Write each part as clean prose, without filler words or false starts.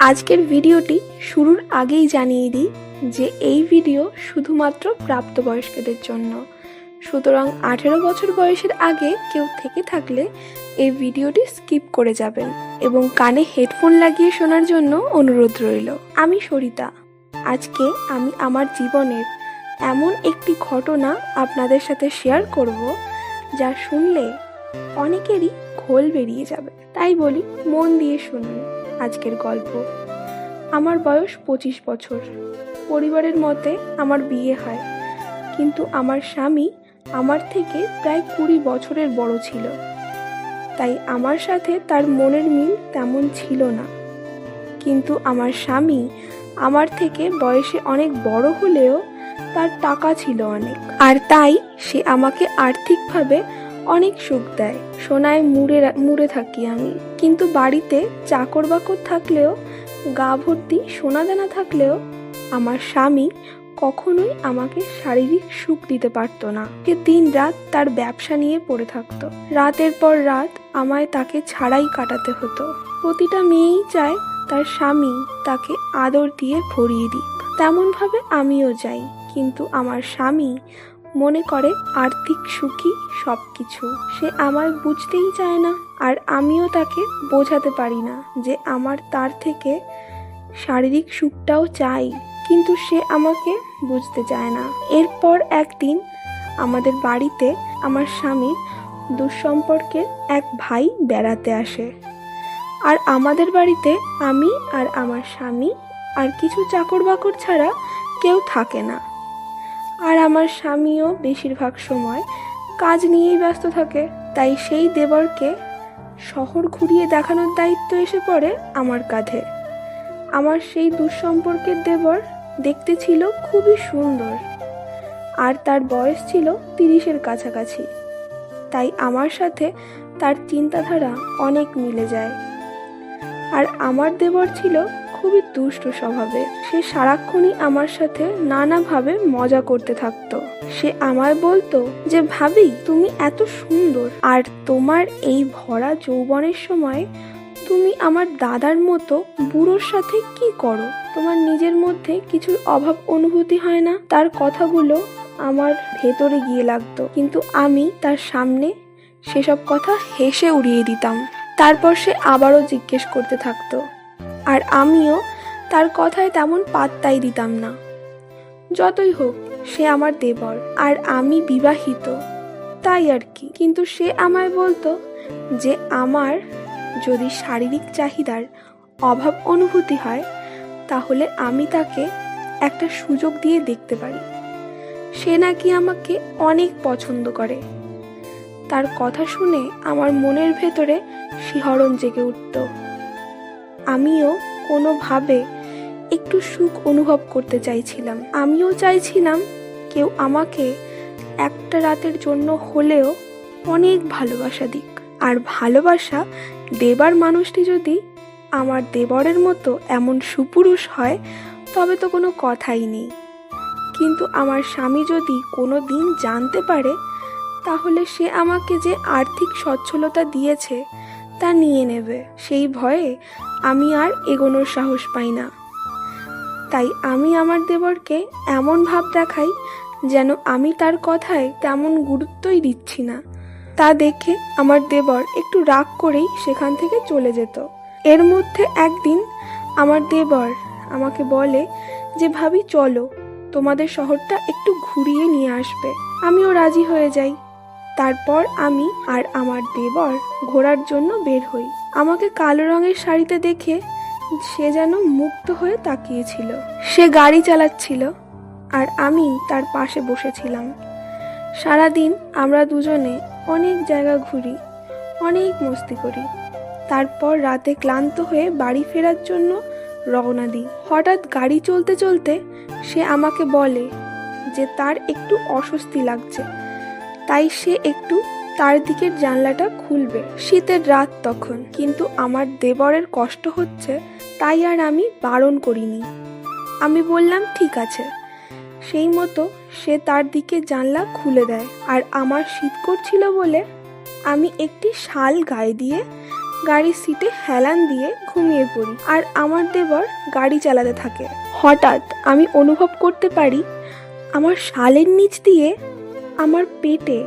আজকের ভিডিওটি শুরুর আগেই জানিয়ে দিই যে এই ভিডিও শুধুমাত্র প্রাপ্তবয়স্কদের জন্য। সুতরাং 18 বছর বয়সের আগে কেউ থেকে থাকলে এই ভিডিওটি স্কিপ করে যাবেন এবং কানে হেডফোন লাগিয়ে শোনার জন্য অনুরোধ রইল। আমি সরিতা। আজকে আমি আমার জীবনের এমন একটি ঘটনা আপনাদের সাথে শেয়ার করব যা শুনলে অনেকেরই খোল বেরিয়ে যাবে। তাই বলি, মন দিয়ে শুনুন আজকের গল্প। আমার বয়স 25 বছর। পরিবারের মতে আমার বিয়ে হয়, কিন্তু আমার স্বামী আমার থেকে প্রায় 20 বছরের বড় ছিল, তাই আমার সাথে তার মনের মিল তেমন ছিল না। কিন্তু আমার স্বামী আমার থেকে বয়সে অনেক বড় হলেও তার টাকা ছিল অনেক, আর তাই সে আমাকে আর্থিকভাবে অনেক সুখ দেয়। সোনায় মুড়ে থাকি আমি, কিন্তু বাড়িতে চাকর বাকর থাকলেও, গা ভর্তি সোনাদানা থাকলেও আমার স্বামী কখনোই আমাকে শারীরিক সুখ দিতে পারতো না। সে দিন রাত তার ব্যবসা নিয়ে পড়ে থাকতো। রাতের পর রাত আমায় তাকে ছাড়াই কাটাতে হতো। প্রতিটা মেয়েই চায় তার স্বামী তাকে আদর দিয়ে ভরিয়ে দিক, তেমনভাবে আমিও চাই। কিন্তু আমার স্বামী মনে করে আর্থিক সুখই সব কিছু। সে আমায় বুঝতেই চায় না, আর আমিও তাকে বোঝাতে পারি না যে আমার তার থেকে শারীরিক সুখটাও চাই, কিন্তু সে আমাকে বুঝতে চায় না। এরপর একদিন আমাদের বাড়িতে আমার স্বামীর দুঃসম্পর্কের এক ভাই বেড়াতে আসে, আর আমাদের বাড়িতে আমি আর আমার স্বামী আর কিছু চাকর বাকর ছাড়া কেউ থাকে না। আর আমার স্বামীও বেশিরভাগ সময় কাজ নিয়েই ব্যস্ত থাকে, তাই সেই দেবরকে শহর ঘুরিয়ে দেখানোর দায়িত্ব এসে পড়ে আমার কাঁধে। আমার সেই দুঃসম্পর্কের দেবর দেখতে ছিল খুবই সুন্দর, আর তার বয়স ছিল 30-এর কাছাকাছি, তাই আমার সাথে তার চিন্তাধারা অনেক মিলে যায়। আর আমার দেবর ছিল খুবই দুষ্ট স্বভাবের। সে সারাক্ষণই আমার সাথে নানাভাবে মজা করতে থাকতো। সে আমায় বলতো যে, ভাবি তুমি এত সুন্দর, আর তোমার এই ভরা যৌবনের সময় তুমি আমার দাদার মতো বুড়োর সাথে কি করো? তোমার নিজের মধ্যে কিছুর অভাব অনুভূতি হয় না? তার কথাগুলো আমার ভেতরে গিয়ে লাগতো, কিন্তু আমি তার সামনে সেসব কথা হেসে উড়িয়ে দিতাম। তারপর সে আবারও জিজ্ঞেস করতে থাকতো, আর আমিও তার কথায় তেমন পাত্তাই দিতাম না। যতই হোক, সে আমার দেবর আর আমি বিবাহিত, তাই আর কি। কিন্তু সে আমায় বলতো যে আমার যদি শারীরিক চাহিদার অভাব অনুভূতি হয়, তাহলে আমি তাকে একটা সুযোগ দিয়ে দেখতে পারি। সে নাকি আমাকে অনেক পছন্দ করে। তার কথা শুনে আমার মনের ভেতরে শিহরণ জেগে উঠত। আমিও কোনোভাবে একটু সুখ অনুভব করতে চাইছিলাম। আমিও চাইছিলাম কেউ আমাকে একটা রাতের জন্য হলেও অনেক ভালোবাসা দিক, আর ভালোবাসা দেবার মানুষটি যদি আমার দেবরের মতো এমন সুপুরুষ হয়, তবে তো কোনো কথাই নেই। কিন্তু আমার স্বামী যদি কোনো দিন জানতে পারে, তাহলে সে আমাকে যে আর্থিক সচ্ছলতা দিয়েছে তা নিয়ে নেবে। সেই ভয়ে আমি আর এগোনোর সাহস পাই না। তাই আমি আমার দেবরকে এমন ভাব দেখাই যেন আমি তার কথায় তেমন গুরুত্বই দিচ্ছি না। তা দেখে আমার দেবর একটু রাগ করেই সেখান থেকে চলে যেত। এর মধ্যে একদিন আমার দেবর আমাকে বলে যে, ভাবি চলো, তোমাদের শহরটা একটু ঘুরিয়ে নিয়ে আসবে। আমিও রাজি হয়ে যাই। তারপর আমি আর আমার দেবর ঘোরার জন্য বের হই। আমাকে কালো রঙের শাড়িতে দেখে সে যেন মুগ্ধ হয়ে তাকিয়েছিল। সে গাড়ি চালাচ্ছিল, আর আমি তার পাশে বসেছিলাম। সারাদিন আমরা দুজনে অনেক জায়গা ঘুরি, অনেক মস্তি করি। তারপর রাতে ক্লান্ত হয়ে বাড়ি ফেরার জন্য রওনা দিই। হঠাৎ গাড়ি চলতে চলতে সে আমাকে বলে যে তার একটু অস্বস্তি লাগছে, তাই সে একটু তার দিকের জানলাটা খুলবে। শীতের রাত তখন, কিন্তু আমার দেবরের কষ্ট হচ্ছে, তাই আর আমি বারণ করিনি। আমি বললাম ঠিক আছে। সেই মতো সে তার দিকে জানলা খুলে দেয়, আর আমার শীত করছিল বলে আমি একটি শাল গায়ে দিয়ে গাড়ির সিটে হেলান দিয়ে ঘুমিয়ে পড়ি আর আমার দেবর গাড়ি চালাতে থাকে। হঠাৎ আমি অনুভব করতে পারি আমার শালের নিচ দিয়ে আমার পেটে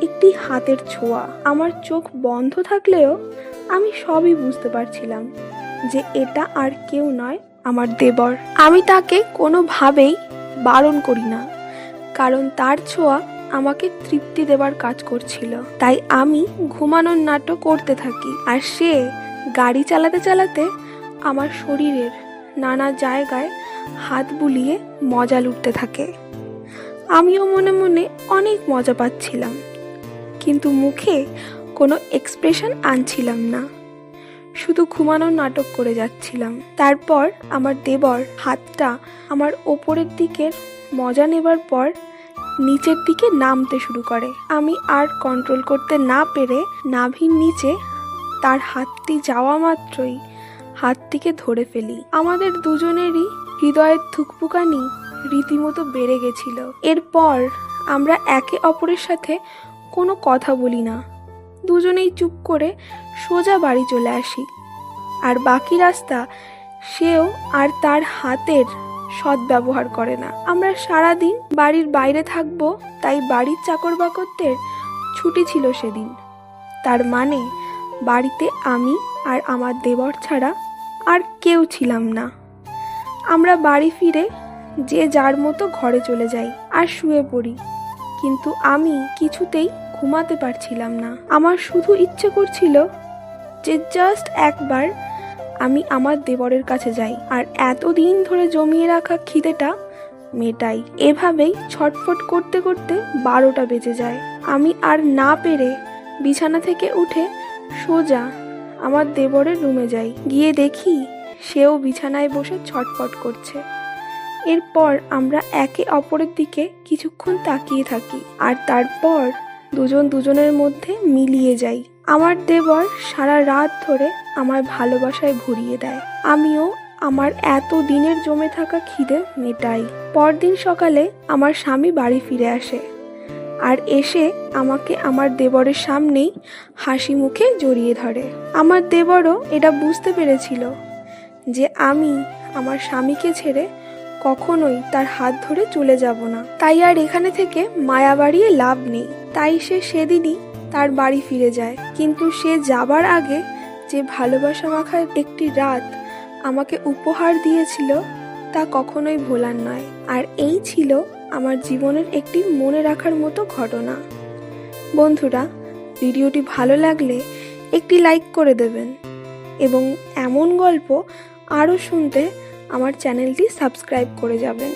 একটি হাতের ছোঁয়া। আমার চোখ বন্ধ থাকলেও আমি সবই বুঝতে পারছিলাম যে এটা আর কেউ নয়, আমার দেবর। আমি তাকে কোনোভাবেই বারণ করি না, কারণ তার ছোঁয়া আমাকে তৃপ্তি দেবার কাজ করছিল। তাই আমি ঘুমানোর নাটক করতে থাকি আর সে গাড়ি চালাতে চালাতে আমার শরীরের নানা জায়গায় হাত বুলিয়ে মজা লুটতে থাকে। আমিও মনে মনে অনেক মজা পাচ্ছিলাম, কিন্তু মুখে কোনো এক্সপ্রেশন আনছিলাম না, শুধু ঘুমানোর নাটক করে যাচ্ছিলাম। তারপর আমার দেবর হাতটা আমার ওপরের দিকের মজা নেবার পর নিচের দিকে নামতে শুরু করে। আমি আর কন্ট্রোল করতে না পেরে নাভির নিচে তার হাতটি যাওয়া মাত্রই হাতটিকে ধরে ফেলি। আমাদের দুজনেরই হৃদয়ের ধুকপুকানি রীতিমতো বেড়ে গেছিল। এরপর আমরা একে অপরের সাথে কোনো কথা বলি না, দুজনেই চুপ করে সোজা বাড়ি চলে আসি। আর বাকি রাস্তা সেও আর তার হাতের সদ্ব্যবহার করে না। আমরা সারাদিন বাড়ির বাইরে থাকবো, তাই বাড়ির চাকর বাকরদের ছুটি ছিল সেদিন। তার মানে বাড়িতে আমি আর আমার দেবর ছাড়া আর কেউ ছিলাম না। আমরা বাড়ি ফিরে যে যার মতো ঘরে চলে যাই আর শুয়ে পড়ি, কিন্তু আমি কিছুতেই ঘুমাতে পারছিলাম না। আমার শুধু ইচ্ছে করছিল যে জাস্ট একবার আমি আমার দেবরের কাছে যাই আর এতদিন ধরে জমিয়ে রাখা খিদেটা মেটাই। এভাবেই ছটফট করতে করতে 12টা বেজে যায়। আমি আর না পেরে বিছানা থেকে উঠে সোজা আমার দেবরের রুমে যাই। গিয়ে দেখি সেও বিছানায় বসে ছটফট করছে। এরপর আমরা একে অপরের দিকে কিছুক্ষণ তাকিয়ে থাকি আর তারপর দুজন দুজনের মধ্যে মিলিয়ে যাই। আমার দেবর সারা রাত ধরে আমার ভালোবাসায় ভরিয়ে দেয়, আমিও আমার এত দিনের জমে থাকা খিদে মেটাই। পরদিন সকালে আমার স্বামী বাড়ি ফিরে আসে আর এসে আমাকে আমার দেবরের সামনেই হাসি মুখে জড়িয়ে ধরে। আমার দেবরও এটা বুঝতে পেরেছিল যে আমি আমার স্বামীকে ছেড়ে কখনোই তার হাত ধরে চলে যাব না, তাই আর এখানে থেকে মায়া বাড়িয়ে লাভ নেই। তাই সে সেদিনই তার বাড়ি ফিরে যায়। কিন্তু সে যাবার আগে যে ভালোবাসা মাখা একটি রাত আমাকে উপহার দিয়েছিল তা কখনোই ভোলার নয়। আর এই ছিল আমার জীবনের একটি মনে রাখার মতো ঘটনা। বন্ধুরা, ভিডিওটি ভালো লাগলে একটি লাইক করে দেবেন এবং এমন গল্প আরও শুনতে আমার চ্যানেলটি সাবস্ক্রাইব করে যাবেন।